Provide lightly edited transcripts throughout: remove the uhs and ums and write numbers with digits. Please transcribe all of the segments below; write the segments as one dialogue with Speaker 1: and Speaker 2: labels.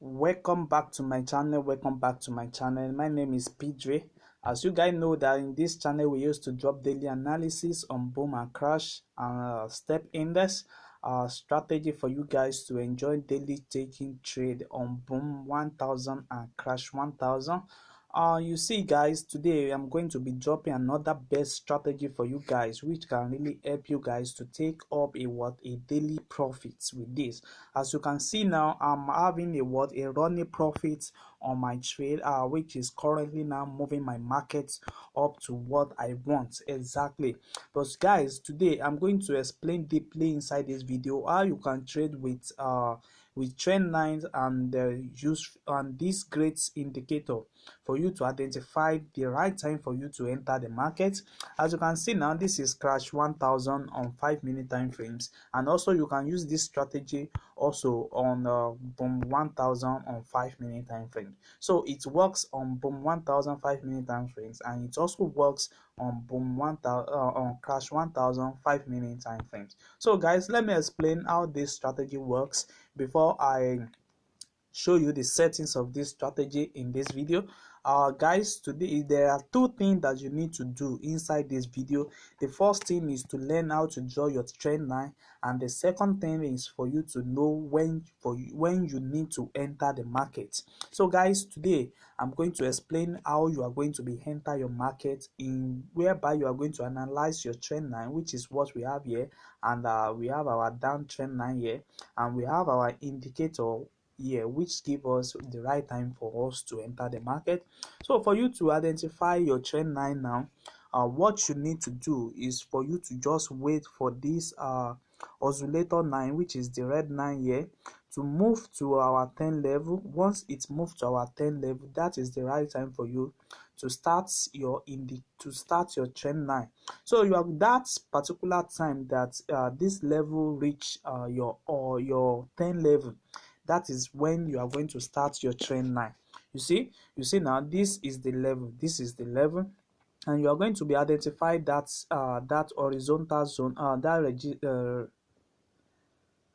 Speaker 1: Welcome back to my channel. My name is Pidre. As you guys know that in this channel we used to drop daily analysis on boom and crash and step index strategy for you guys to enjoy daily taking trade on boom 1000 and crash 1000. You see guys, today I'm going to be dropping another best strategy for you guys which can really help you guys to take up a daily profits with this. As you can see now, I'm having a running profit on my trade which is currently now moving my market up to what I want exactly. But guys, today I'm going to explain deeply inside this video how you can trade with trend lines and use and this great indicator for you to identify the right time for you to enter the market. As you can see now, this is crash 1000 on 5-minute time frames, and also you can use this strategy also on boom 1000 on 5-minute time frame. So it works on boom 1000 5-minute time frames, and it also works on boom 1000 on crash 1000 5-minute time frames. So guys, let me explain how this strategy works before I show you the settings of this strategy in this video. Guys, today there are two things that you need to do inside this video. The first thing is to learn how to draw your trend line, and the second thing is for you to know when you need to enter the market. So guys, today I'm going to explain how you are going to be enter your market, in whereby you are going to analyze your trend line, which is what we have here, and we have our down trend line here, and we have our indicator here which give us the right time for us to enter the market. So for you to identify your trend line now, what you need to do is for you to just wait for this oscillator line, which is the red line here, to move to our 10 level. Once it's moved to our 10 level, that is the right time for you to start your trend line. So you have that particular time that this level reach your 10 level, that is when you are going to start your trend line. You see now, this is the level, and you are going to be identify that horizontal zone,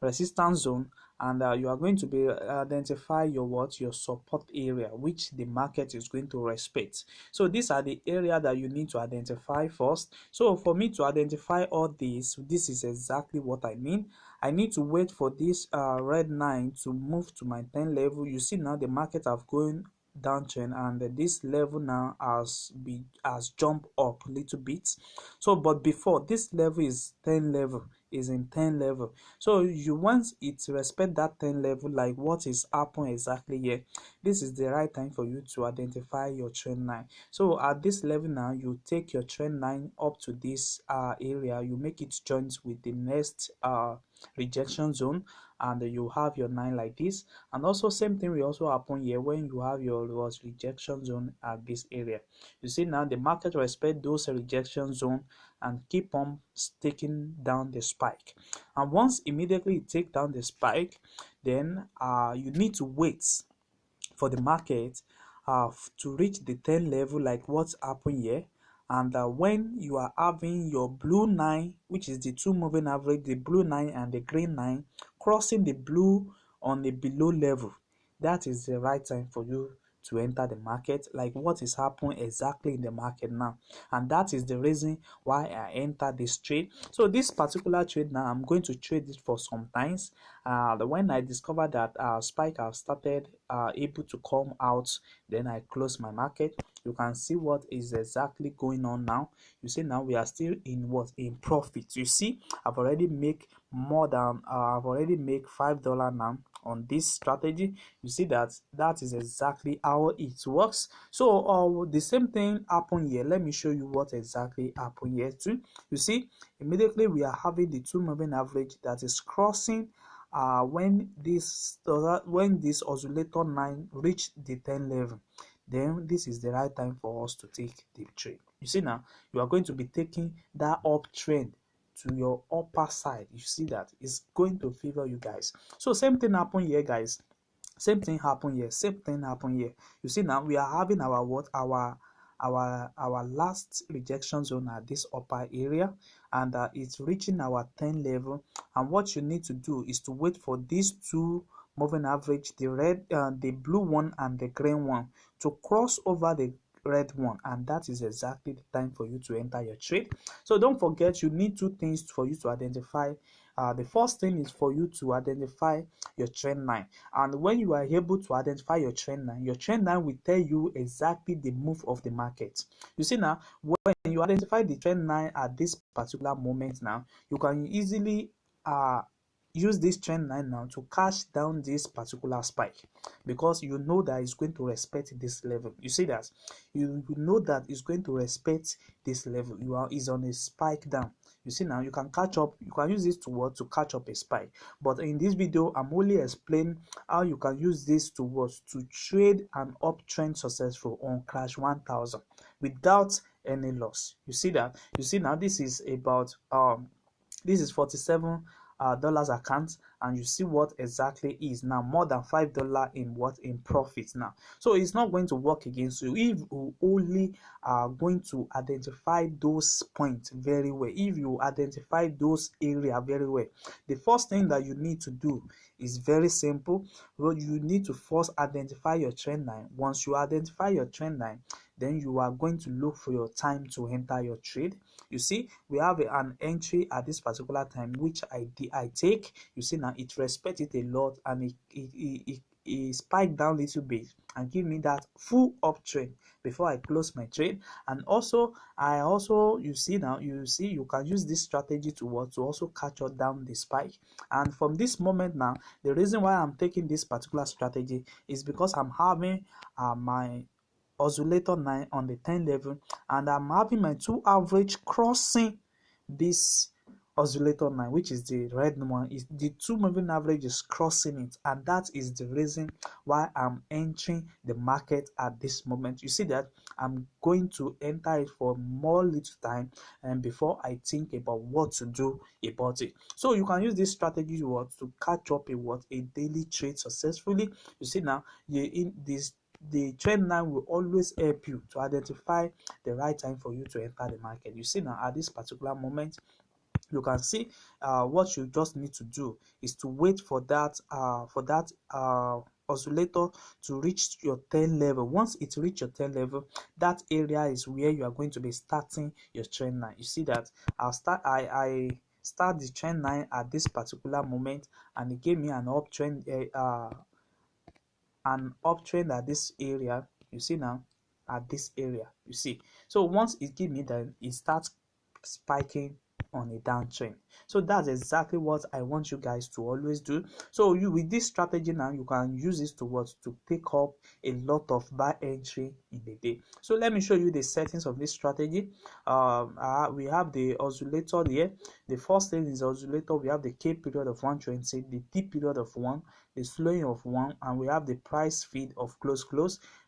Speaker 1: resistance zone, and you are going to be identify your support area which the market is going to respect. So these are the area that you need to identify first. So for me to identify all this is exactly what I mean. I need to wait for this red line to move to my 10 level. You see now the market have going downtrend, and this level now has jumped up a little bit. So but before this level is 10 level, is in 10 level, so you want it to respect that 10 level, like what is happening exactly here. This is the right time for you to identify your trend line. So at this level now, you take your trend line up to this area, you make it joint with the next rejection zone, and you have your line like this. And also same thing will also happen here when you have your rejection zone at this area. You see now the market respect those rejection zone and keep on taking down the spike, and once immediately you take down the spike, then you need to wait for the market to reach the 10 level, like what's happened here. And when you are having your blue line, which is the two moving average, the blue line and the green line crossing the blue on the below level, that is the right time for you to enter the market, like what is happening exactly in the market now. And that is the reason why I entered this trade. So this particular trade now, I'm going to trade it for some times. When I discovered that spike have started able to come out, then I close my market. You can see what is exactly going on now. You see now we are still in profit. You see I've already make more than I've already make $5 now on this strategy. You see that is exactly how it works. So the same thing happened here. Let me show you what exactly happened here too. You see immediately we are having the two moving average that is crossing when this oscillator line reach the 10 level, then this is the right time for us to take the trade. You see now you are going to be taking that uptrend to your upper side. You see that it's going to favor you guys. So same thing happen here guys, same thing happen here. You see now we are having our last rejection zone at this upper area, and it's reaching our 10 level. And what you need to do is to wait for these two moving average, the blue one and the green one, to cross over the red one, and that is exactly the time for you to enter your trade. So don't forget, you need two things for you to identify. The first thing is for you to identify your trend line, and when you are able to identify your trend line will tell you exactly the move of the market. You see now, when you identify the trend line at this particular moment now, you can easily use this trend line now to cash down this particular spike, because you know that it's going to respect this level. You see that you know that it's going to respect this level. Is on a spike down. You see now, you can catch up. You can use this to what, to catch up a spike. But in this video, I'm only explaining how you can use this to what, to trade an uptrend successful on crash 1000 without any loss. You see that. You see now, this is about this is 47 dollars account, and you see what exactly is now more than $5 in what, in profit now. So it's not going to work against you if you only are going to identify those points very well. If you identify those area very well, the first thing that you need to do is very simple. Well, you need to first identify your trend line. Once you identify your trend line, then you are going to look for your time to enter your trade. You see, we have an entry at this particular time, which I take. You see now, it respects it a lot, and it spiked down a little bit and give me that full uptrend before I close my trade. And also, you see now, you can use this strategy to what, to also catch up down the spike. And from this moment now, the reason why I'm taking this particular strategy is because I'm having my oscillator 9 on the 10 level, and I'm having my two average crossing this oscillator 9, which is the red one. Is the two moving average is crossing it, and that is the reason why I'm entering the market at this moment. You see that I'm going to enter it for more little time, and before I think about what to do about it. So you can use this strategy to catch up a daily trade successfully. You see now, the trend line will always help you to identify the right time for you to enter the market. You see now, at this particular moment, you can see what you just need to do is to wait for that oscillator to reach your 10 level. Once it reach your 10 level, that area is where you are going to be starting your trend line. You see that I start the trend line at this particular moment, and it gave me an uptrend at this area. You see now, at this area, you see. So once it give me that, it starts spiking on a downtrend. So that's exactly what I want you guys to always do. So you, with this strategy now, you can use this to what, to pick up a lot of buy entry in the day. So let me show you the settings of this strategy. We have the oscillator here. The first thing is oscillator. We have the K period of 120, the T period of 1, the slowing of 1, and we have the price feed of close.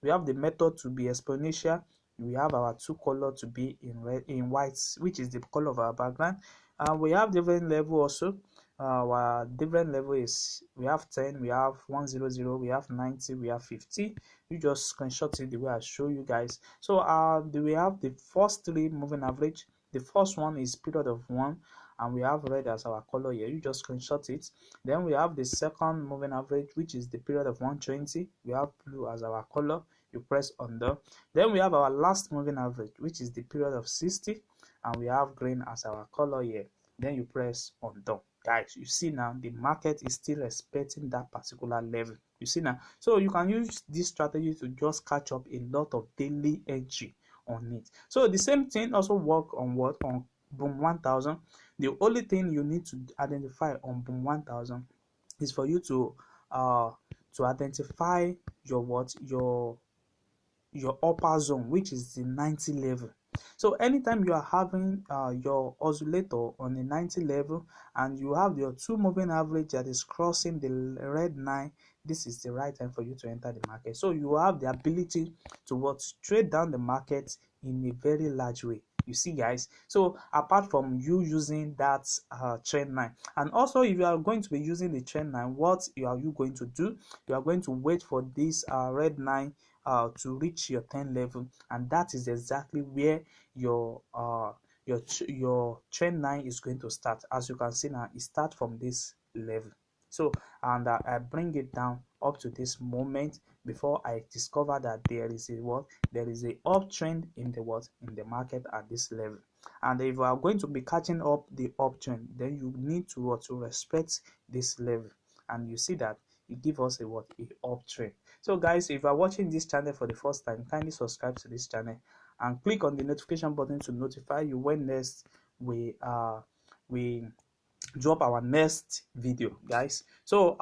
Speaker 1: We have the method to be exponential. We have our two color to be in white, which is the color of our background. And we have different level also. Our different level is, we have 10, we have 100, we have 90, we have 50. You just screenshot it the way I show you guys. So we have the first three moving average. The first one is period of 1, and we have red as our color here. You just screenshot it. Then we have the second moving average, which is the period of 120. We have blue as our color. You press undo. Then we have our last moving average, which is the period of 60, and we have green as our color here. Then you press undo. Guys, you see now, the market is still respecting that particular level. You see now, so you can use this strategy to just catch up a lot of daily entry on it. So the same thing also work on what, on boom 1000. The only thing you need to identify on boom 1000 is for you to identify your upper zone, which is the 90 level. So anytime you are having your oscillator on the 90 level, and you have your two moving average that is crossing the red 9, this is the right time for you to enter the market. So you have the ability to trade down the market in a very large way. You see guys, so apart from you using that trend line, and also if you are going to be using the trend line, what are you going to do? You are going to wait for this red 9 to reach your 10 level, and that is exactly where your trend line is going to start. As you can see now, it starts from this level. So and I bring it down up to this moment before I discover that there is a what, there is a uptrend in the what, in the market at this level. And if you are going to be catching up the uptrend, then you need to what, to respect this level. And you see that it give us a what, a uptrend. So guys, if you are watching this channel for the first time, kindly subscribe to this channel and click on the notification button to notify you when next we drop our next video, guys. So